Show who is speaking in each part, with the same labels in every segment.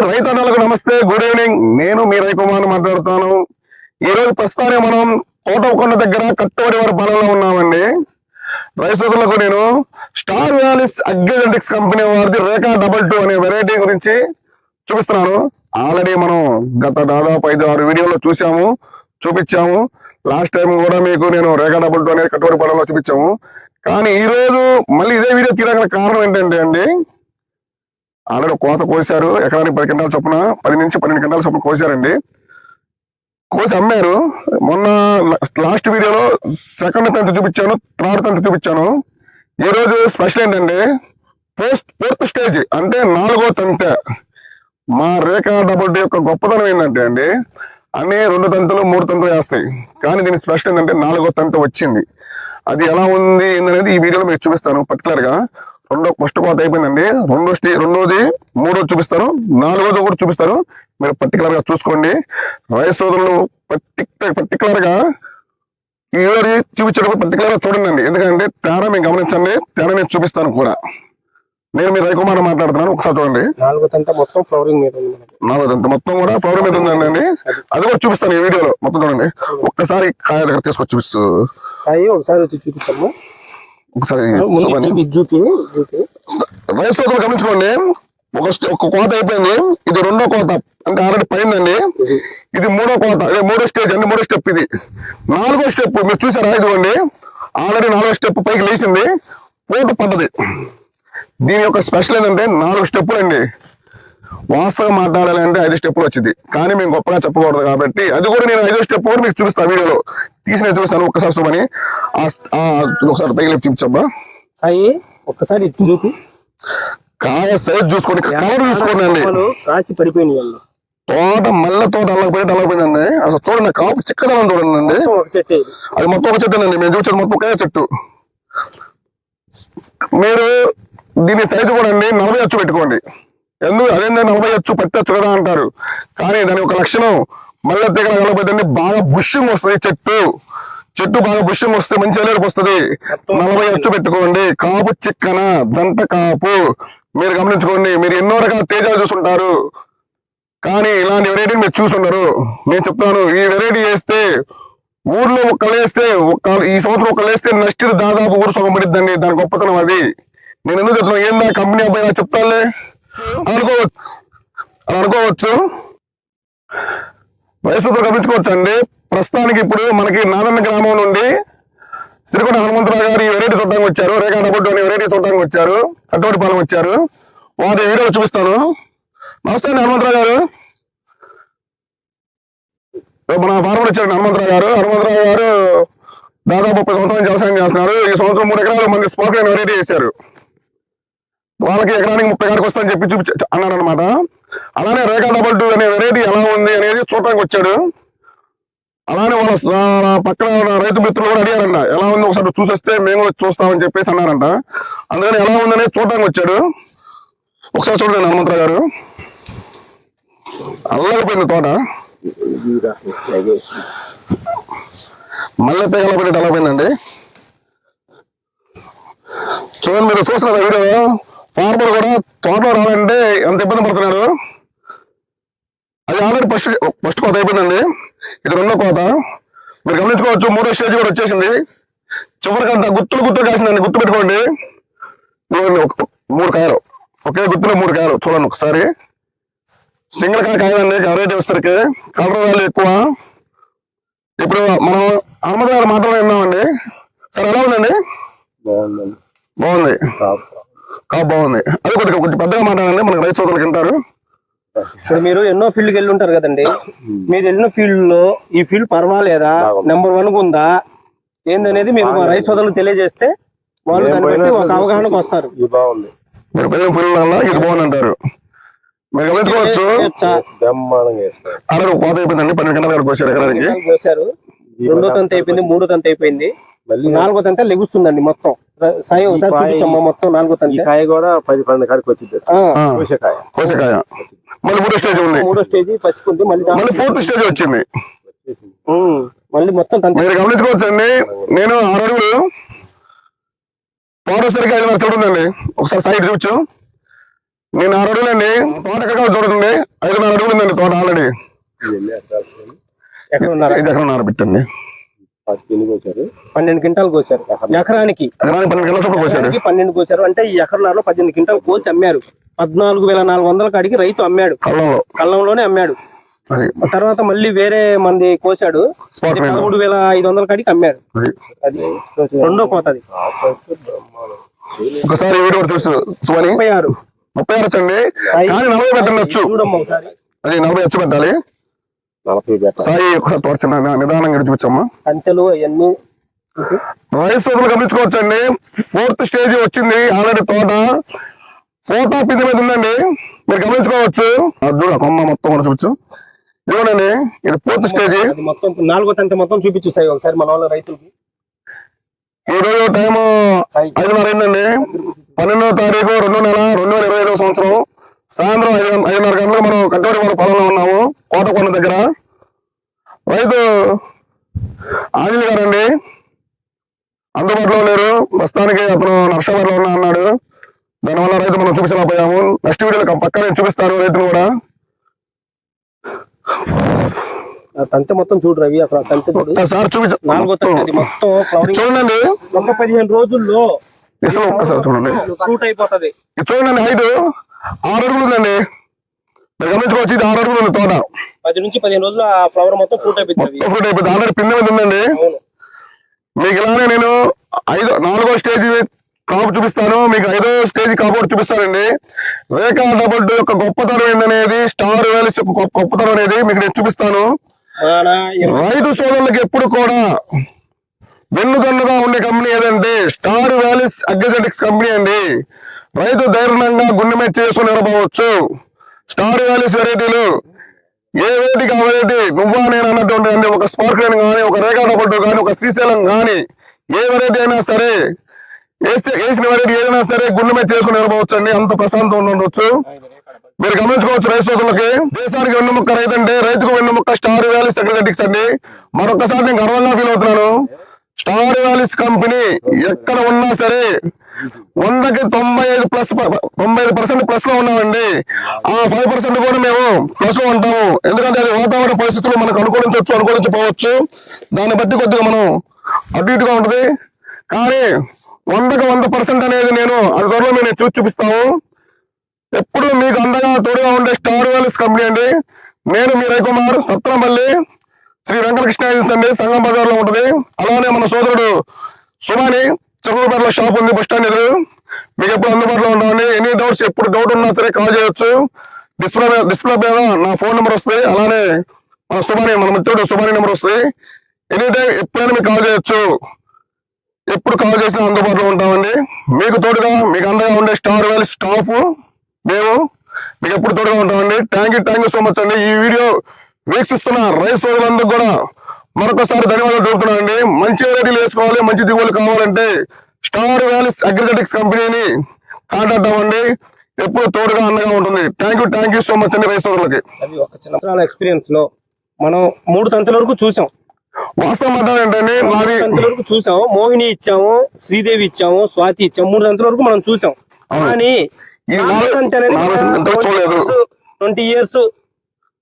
Speaker 1: రైతన్నలకు నమస్తే, good evening. నేను మీ రవికుమార్ మాట్లాడుతాను. ఈ రోజు ప్రస్తుతాన్ని మనం కోటకొండ దగ్గర కట్టోడివారి పొలంలో ఉన్నామండి. రైతులకు నేను స్టార్ వ్యాలీస్ అగ్రిజెంటిక్స్ కంపెనీ వారిది రేఖా 22 అనే వెరైటీ గురించి చూపిస్తున్నాను. ఆల్రెడీ మనం గత దాదాపు 5-6 వీడియోలో చూపించాము. లాస్ట్ టైం కూడా మీకు నేను రేఖా 22 అనేది కట్టోడి పొలంలో చూపించాము. కానీ ఈ రోజు మళ్ళీ ఇదే వీడియో తీయడానికి కారణం ఏంటంటే అండి, ఆల్రెడీ కోత కోసారు. ఎకరానికి 10 క్వింటాల చొప్పున 10 నుంచి 12 క్వింటాల చొప్పున కోసారండి. కోసి అమ్మారు. మొన్న లాస్ట్ వీడియోలో సెకండ్ తంతు చూపించాను, థర్డ్ తంతు చూపించాను. ఈ రోజు స్పెషల్ ఏంటంటే ఫోర్త్ స్టేజ్ అంటే 4వ తంతె. మా రేఖా 22 యొక్క గొప్పతనం ఏంటంటే అండి, అన్ని 2 తంతులు 3 తంతులు వేస్తాయి. కానీ దీని స్పెషల్ ఏంటంటే 4వ తంతు వచ్చింది. అది ఎలా ఉంది ఏంటనేది ఈ వీడియోలో మీకు చూపిస్తాను పర్టికులర్ గా. ఫస్ట్ కోత అయిపోయిందండి. రెండోది 3వది చూపిస్తాను, 4వది కూడా చూపిస్తాను. మీరు పర్టికులర్ గా చూసుకోండి. రైతు సోదరులు పర్టికులర్ గా ఈ వీడియో చూపించేటప్పుడు పర్టికులర్ గా చూడండి. ఎందుకంటే తేడా మేము గమనించండి, తేడా నేను చూపిస్తాను కూడా. నేను మీరు రవికుమార్ మాట్లాడుతున్నాను, ఒకసారి చూడండి.
Speaker 2: 4వ తంత మొత్తం ఫ్లవరింగ్ మీద ఉంది.
Speaker 1: 4వ తంత మొత్తం కూడా ఫ్లవరింగ్ మీద ఉందండి. అది కూడా చూపిస్తాను ఈ వీడియోలో మొత్తం చూడండి. ఒక్కసారి కాయ దగ్గర తీసుకొచ్చి చూపిస్తూ
Speaker 2: సాయి ఒకసారి వచ్చి చూపించమ్మా.
Speaker 1: ఒకసారి రైతు సోదరులు గమనించుకోండి. ఒక కోత అయిపోయింది, ఇది 2వ కోత అంటే ఆల్రెడీ పడిందండి. ఇది 3వ కోత, 3వ స్టేజ్ అంటే 3వ స్టెప్. ఇది 4వ స్టెప్ మీరు చూసారా? ఇదిగోండి ఆల్రెడీ 4వ స్టెప్ పైకి లేచింది, పోటు పడ్డది. దీని యొక్క స్పెషల్ ఏంటంటే 4 స్టెప్పులు అండి. వాస్తవంగా మాట్లాడాలంటే 5 స్టెప్పులు వచ్చింది, కానీ మేము గొప్పగా చెప్పకూడదు కాబట్టి అది కూడా నేను 5వ స్టెప్ కూడా మీకు చూపిస్తాను. వీడియోలో తీసి నేను చూపిస్తాను. ఒక్కసారి చూపని ఒకసారి పైకి లేపి చూపించబ్బా.
Speaker 2: సాయి ఒక్కసారి చూపి
Speaker 1: కాయ సైజ్ చూసుకోండి, కలర్ చూసుకోండి అండి.
Speaker 2: రాసి పడిపోయినాయి.
Speaker 1: తోట మల్లె తోట అల్లకపోయిందండి. అసలు చూడండి, కాపు చిక్కదనం చూడండి అండి. అది మొత్తం ఒక చెట్టు అండి. మేము చూసాను మొత్తం ఒకే చెట్టు. మీరు దీని సైజు కూడా అండి 40 అచ్చు పెట్టుకోండి. ఎందుకు అదేంటే 40 అచ్చు పత్తి అచ్చు కదా అంటారు, కానీ దాని ఒక లక్షణం మల్లె తీగల కలపదండి. బాగా బుషింగ్ వస్తుంది చెట్టు బాగా బుషింగ్ వస్తే మంచి ఎలేరుపు వస్తుంది. 40 అచ్చు పెట్టుకోండి. కాపు చిక్కన జంట కాపు మీరు గమనించుకోండి. మీరు ఎన్నో రకాల తేజాలు చూసుంటారు, కానీ ఇలాంటి వెరైటీ మీరు చూసుంటారు. నేను చెప్తాను, ఈ వెరైటీ వేస్తే ఊర్లో ఈ సంవత్సరం ఒక్కళ్ళు వేస్తే నెక్స్ట్ దాదాపు ఊరు సగం పడిద్దండి. దాని గొప్పతనం అది. నేను ఎందుకు చెప్తున్నాను, ఏందా కంపెనీ అబ్బాయి చెప్తానులే అనుకోవచ్చు. వయసుతో గమనించుకోవచ్చు అండి. ప్రస్తుతానికి ఇప్పుడు మనకి నాదన్న గ్రామం నుండి సిరికొండ హనుమంతరావు గారు ఈ వెరైటీ చూడడానికి వచ్చారు. రేఖా 22 అనే వెరైటీ చూడడానికి వచ్చారు. కట్టోడిపాలెం వచ్చారు. వారి వీడియోలో చూపిస్తాను. నమస్తే అండి హనుమంతరావు గారు. మన ఫార్మర్ వచ్చారు హనుమంతరావు గారు దాదాపు 30 సంవత్సరాల నుంచి వ్యవసాయం చేస్తున్నారు. ఈ సంవత్సరం 3 ఎకరాలు మంది స్పాట్ లైన్ వెరైటీ చేశారు. వాళ్ళకి ఎకరానికి 30 కాడికి వస్తాయని చెప్పి అన్నాడు అనమాట. అలానే రేఖా 22 అనే వెరైటీ ఎలా ఉంది అనేది చూడటానికి వచ్చాడు. అలానే వాళ్ళ పక్కన రైతు మిత్రులు కూడా అడిగారంట, ఎలా ఉంది ఒకసారి చూసేస్తే మేము కూడా చూస్తామని చెప్పేసి అన్నారంట. అందుకని ఎలా ఉందనేది చూడటానికి వచ్చాడు. ఒకసారి చూడండి హనుమంతరావు గారు. అల్లకపోయింది తోట, మళ్ళీ తెగల పడి ఎలా పోయిందండి. చూడండి, మీరు చూస్తున్నారు వీడియో. ఫార్మర్ కూడా తోటలో రావాలంటే ఎంత ఇబ్బంది పడుతున్నాడు. అది ఆల్రెడీ ఫస్ట్ కోత అయిపోయిందండి. ఇది 2వ కోత. మీరు గమనించుకోవచ్చు, 3వ స్టేజ్ కూడా వచ్చేసింది. చివరికంతా గుత్తులు కాసిందండి. గుర్తు పెట్టుకోండి. 3 కాయలు, ఒకే గుత్తులో 3 కాయలు. చూడండి ఒకసారి. సింగిల్ కాయలండి. వెరైటీ వచ్చేసరికి కలర్ వాల్యూ ఎక్కువ. ఇప్పుడు మనం హనుమంతరావు గారి మాటలు విన్నామండి. సార్ ఎలా ఉందండి? బాగుంది, కాపు బాగుంది. అది కొంచెం పెద్దగా మాట్లాడండి, మనకి రైతు సోదరులు వింటారు.
Speaker 2: ఇప్పుడు మీరు ఎన్నో ఫీల్డ్కి వెళ్ళి ఉంటారు కదండి. మీరు వెళ్ళిన ఫీల్డ్ లో ఈ ఫీల్డ్ పర్వాలేదా, నెంబర్ 1 ఉందా ఏందనేది మీరు మా రైతు సోదరులు తెలియజేస్తే వాళ్ళు దాన్ని బట్టి ఒక అవగాహనకు వస్తారు.
Speaker 1: మీరు ఫీల్డ్ వల్ల ఇది బాగుంది అంటారు. మీరు గమనించుకోవచ్చు. అలాగే కోత అయిపోయిందండి. 12 గంటల కోసారు. ఎకరానికి
Speaker 2: కోసారు. 2వ తంతు అయిపోయింది, 3వ తంతు అయిపోయింది, 4వ తంతు లెగుస్తుందండి. మొత్తం సాయి ఒకసారి చూపించమ్మా. మొత్తం 4వ తంతు
Speaker 3: కాయ కూడా 10-12 కాడికి వచ్చింది.
Speaker 1: కోసకాయ మళ్ళీ 3వ స్టేజ్ ఉంది.
Speaker 2: 3వ స్టేజ్ పచ్చికుంది. మళ్ళీ
Speaker 1: 4th స్టేజ్ వచ్చింది.
Speaker 2: మళ్ళీ మొత్తం
Speaker 1: మీరు గమనించుకోవచ్చు అండి. నేను 6 అడుగులు తోట సరిగ్గా 5 చూడండి. ఒకసారి సైడ్ చూపించు. నేను 6 అడుగులండి. తోట ఎక్కడ చూడండి, 5.5 అడుగులు ఉందండి తోట ఆల్రెడీ.
Speaker 2: ఎక్కడ ఉన్నారు?
Speaker 1: 5 ఎకరాలు పెట్టండి.
Speaker 2: 12 క్వింటాలు కోసారు ఎకరానికి.
Speaker 1: 12 గంటల చొప్పున కోసాడు.
Speaker 2: 12 కోసారు అంటే ఈ ఎకరంలో 18 క్వింటాలు కోసి అమ్మారు. 14,400 కాడికి రైతు అమ్మాడు, కళ్ళంలోనే అమ్మాడు. తర్వాత మళ్ళీ వేరే మంది కోసాడు, 13,500 కాడికి అమ్మాడు. అది రెండో కోత. అది
Speaker 1: ఒకసారి తెలుసు 36 వచ్చండి, కానీ 40 పెట్టండి.
Speaker 2: చూడమ్మా ఒకసారి,
Speaker 1: అది 40 వచ్చి పెట్టాలి. సాయి ఒకసారి తోర్చండి, నిదానంగా చూపించమ్మా.
Speaker 2: అంచెలు అవన్నీ
Speaker 1: రైస్ గమనించుకోవచ్చండి. 4th స్టేజ్ వచ్చింది ఆల్రెడీ. తోట ఫోటో పిండి మీద ఉందండి, మీరు గమనించుకోవచ్చు. చూడ కొమ్మ మొత్తం కూడా చూపించు. ఇదిగోనండి, ఇది 4th స్టేజ్.
Speaker 2: మొత్తం 4వ తంత మొత్తం చూపించేసాయి ఒకసారి మన వాళ్ళ రైతులకి.
Speaker 1: ఈ రోజు టైం 5:30 అయిందండి. 12వ తారీఖు 2వ నెల 2025 సంవత్సరం సాయంత్రం 5:30 గంటలకు మనం కట్టోడి వారి పొలంలో ఉన్నాము, కోటకొండ దగ్గర. రైతు ఆంజలి గారండి, అందుబాటులో లేరు ప్రస్తుతానికి. అతను నర్సాబాద్లో ఉన్నా అన్నాడు, దానివల్ల రైతు మనం చూపించలేకపోయాము. నెక్స్ట్ వీడియోలో పక్కనే చూపిస్తాను రైతులు కూడా.
Speaker 2: తంతె మొత్తం చూడు రవి, అసలు తంతె చూడు.
Speaker 1: ఒకసారి చూపించు.
Speaker 2: 4వ తంతె అది మొత్తం
Speaker 1: చూడండి.
Speaker 2: ఒక 15 రోజుల్లో
Speaker 1: ఒక్కసారి చూడండి,
Speaker 2: ఫ్రూట్ అయిపోతుంది.
Speaker 1: చూడండి. హైట్ 6 అడుగులు ఉందండి, మీరు గమనించుకోవచ్చు. ఇది 6 అడుగులు ఉంది తోట.
Speaker 2: 10 నుంచి 15 రోజులు ఆ ఫ్లవర్ మొత్తం ఫ్రూట్ అయిపోతుంది.
Speaker 1: ఆల్రెడీ పిండి మీద ఉందండి. మీకు ఇలానే నేను 4వ స్టేజ్ కాపు చూపిస్తాను, మీకు 5వ స్టేజ్ కాపు చూపిస్తానండి. రేఖా డబుల్ యొక్క గొప్పతనం ఏందనేది, స్టార్ వ్యాలీస్ యొక్క గొప్పతనం అనేది మీకు నేను చూపిస్తాను. రైతు సోదరులకు ఎప్పుడు కూడా వెన్నుదన్నుగా ఉండే కంపెనీ ఏదంటే స్టార్ వ్యాలీస్ అగ్రిజెటిక్స్ కంపెనీ అండి. రైతు ధైర్యంగా గుండె మీద చేసుకుని నిలబడవచ్చు. స్టార్ వ్యాలీస్ వెరైటీలు ఏ వెరైటీకి ఆ వెరైటీ నువ్వా నేను అన్నటువంటి ఒక స్పార్క్ లైన్ కానీ, ఒక రేఖా డబుల్ కానీ, ఒక శ్రీశైలం కానీ, ఏ వెరైటీ అయినా సరే, వేసిన వెరైటీ ఏదైనా సరే గుండె మీద చేసుకుని నిలబడవచ్చు అండి. అంత ప్రశాంతంగా ఉండవచ్చు. మీరు గమనించుకోవచ్చు. రైతు సోదరులకి దేశానికి వెన్నుముక్క రైతు అంటే రైతుకు వెన్నుముక్క స్టార్ వ్యాలీస్ అగ్రిజెటిక్స్ అండి. మరొకసారి నేను గర్వంగా ఫీల్ అవుతున్నాను. స్టార్ వ్యాలీస్ కంపెనీ ఎక్కడ ఉన్నా సరే 100కి 95% ప్లస్ లో ఉన్నామండి. ఆ 5% కూడా మేము ప్లస్ లో ఉంటాము. ఎందుకంటే అది వాతావరణ పరిస్థితులు మనకు అనుకూలించవచ్చు, అనుకూలించకపోవచ్చు. దాన్ని బట్టి కొద్దిగా మనం అటు ఇటుగా ఉంటుంది. కానీ 100కి 100% అనేది నేను అది త్వరలో మేము చూపిస్తాము. ఎప్పుడు మీకు అండగా తోడుగా ఉండే స్టార్ వ్యాలీస్ కంపెనీ అండి. నేను మీ రవికుమార్, సత్రంపల్లి శ్రీ వెంకటకృష్ణ ఏజెన్సీ అండి, సంగం బజార్ లో ఉంటుంది. అలానే మన సోదరుడు సుమాని చెరువుపేటలో షాప్ ఉంది, బస్ స్టాండ్ ఎదురు. మీకు ఎప్పుడు అందుబాటులో ఉంటామండి. ఎనీ డౌట్స్, ఎప్పుడు డౌట్ ఉన్నా సరే కాల్ చేయొచ్చు. డిస్ప్లే మీద నా ఫోన్ నెంబర్ వస్తుంది. అలానే మన మిత్రుడు సుమాని నెంబర్ వస్తుంది. ఎనీ టైం ఎప్పుడైనా మీకు కాల్ చేయొచ్చు. ఎప్పుడు కాల్ చేసినా అందుబాటులో ఉంటామండి. మీకు తోడుగా, మీకు అండగా ఉండే స్టార్ వ్యాలీస్ స్టాఫ్ మేము మీకు ఎప్పుడు తోడుగా ఉంటామండి. థ్యాంక్ యూ సో మచ్ అండి. ఈ వీడియో వీక్షిస్తున్న రైతు సోదరులందరూ కూడా మరొకసారి ధన్యవాదాలు తెలుపుతున్నానండి. మంచి వెరైటీలు వేసుకోవాలి, మంచి దిగుబడులు కావాలంటే స్టార్ వ్యాలీస్ అగ్రిజెటిక్స్ కంపెనీని కాంటాక్ట్ అవ్వండి. ఎప్పుడు తోడుగా అండగా ఉంటుంది. థ్యాంక్ యూ సో మచ్ అండి రైతు సోదరులకి.
Speaker 2: అది ఒక చిన్న ఎక్స్పీరియన్స్ లో మనం 3 తంతుల వరకు చూసాం.
Speaker 1: వాస్తవం ఏంటంటే
Speaker 2: 3 తంతుల వరకు చూసాము. మోహిని ఇచ్చాము, శ్రీదేవి ఇచ్చాము, స్వాతి ఇచ్చాము. 3 తంతుల వరకు మనం చూసాం. కానీ 20 years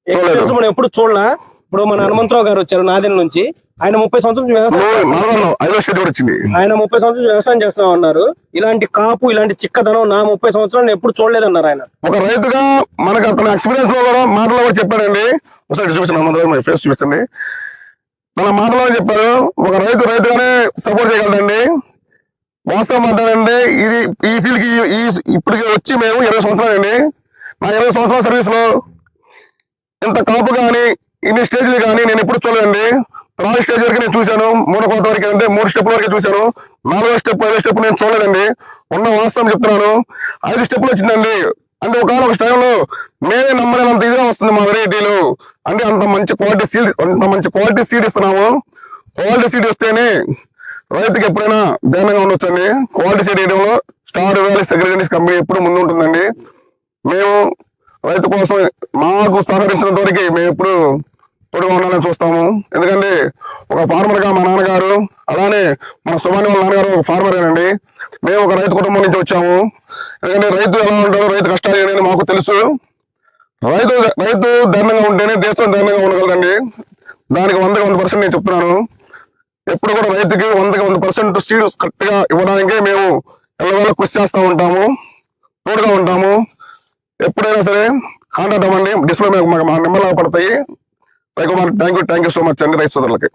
Speaker 2: ఎక్స్పీరియన్స్ మనం ఎప్పుడు చూడలా. ఇప్పుడు మన హనుమంతరావు గారు వచ్చారు నాదెన్ నుంచి. ఆయన 30 సంవత్సరం వ్యవసాయం, ఆయన 30 సంవత్సరం వ్యవసాయం చేస్తా ఉన్నారు. ఇలాంటి కాపు, ఇలాంటి చిక్కదనం నా 30 సంవత్సరాలు ఎప్పుడు చూడలేదన్నారు ఆయన.
Speaker 1: ఒక రైతుగా మనకు అతని ఎక్స్పీరియన్స్ లో కూడా మాటలో కూడా చెప్పాడండి. ఒకసారి చూపించండి, ఫేస్ చూపించండి. మన మాటలో చెప్పారు, ఒక రైతుగానే సపోర్ట్ చేయగలడండి. వాస్తవం అంటానండి. ఈ ఫీల్డ్ కి ఇప్పటికి వచ్చి మేము 20 సంవత్సరాలండి. నా 20 సంవత్సరాల సర్వీస్ లో ఇంత కాపు కానీ, ఇన్ని స్టేజ్లు కానీ నేను ఎప్పుడు చూడలేదండి. 4 స్టేజ్ వరకు నేను చూశాను. 3 కోత వరకు అంటే 3 స్టెప్ల వరకు చూశాను. 4వ స్టెప్ 5వ స్టెప్ నేను చూడలేదండి. ఉన్న వాస్తవం చెప్తున్నాను. 5 స్టెప్లు వచ్చిందండి. అంటే ఒక టైంలో మేమే నమ్మలేనంత ఇదిగా వస్తుంది మా వెరైటీలు. అంటే అంత మంచి క్వాలిటీ సీడ్ ఇస్తున్నాము. క్వాలిటీ సీడ్ ఇస్తేనే రైతుకి ఎప్పుడైనా ధ్యానంగా ఉండొచ్చండి. క్వాలిటీ సీడ్ వేయడంలో స్టార్ వ్యాలీస్ అగ్రిజెటిక్స్ కంపెనీ ఎప్పుడు ముందు ఉంటుందండి. మేము రైతు కోసం మాకు సహకరించినంత వరకు మేము ఎప్పుడు తోడుగా ఉండాలని చూస్తాము. ఎందుకంటే ఒక ఫార్మర్ గా మా నాన్నగారు, అలానే మన సుమాని వాళ్ళ నాన్నగారు ఒక ఫార్మరేనండి. మేము ఒక రైతు కుటుంబం నుంచి వచ్చాము. ఎందుకంటే రైతు ఎలా ఉంటారో, రైతు కష్టాలు మాకు తెలుసు. రైతు ధైర్యంగా ఉంటేనే దేశం ధైర్యంగా ఉండగలదండి. దానికి 100% నేను చెప్తున్నాను. ఎప్పుడు కూడా రైతుకి 100% సీడ్స్ కరెక్ట్ గా ఇవ్వడానికి మేము ఎల్లవేళ కృషి చేస్తూ ఉంటాము, తోడుగా ఉంటాము. ఎప్పుడైనా సరే కాంటాక్ట్ అవ్వండి. డిస్ప్లే మా నెంబర్లు పడతాయి. థ్యాంక్ యూ సో మచ్ అండి రైతు సోదరులకి.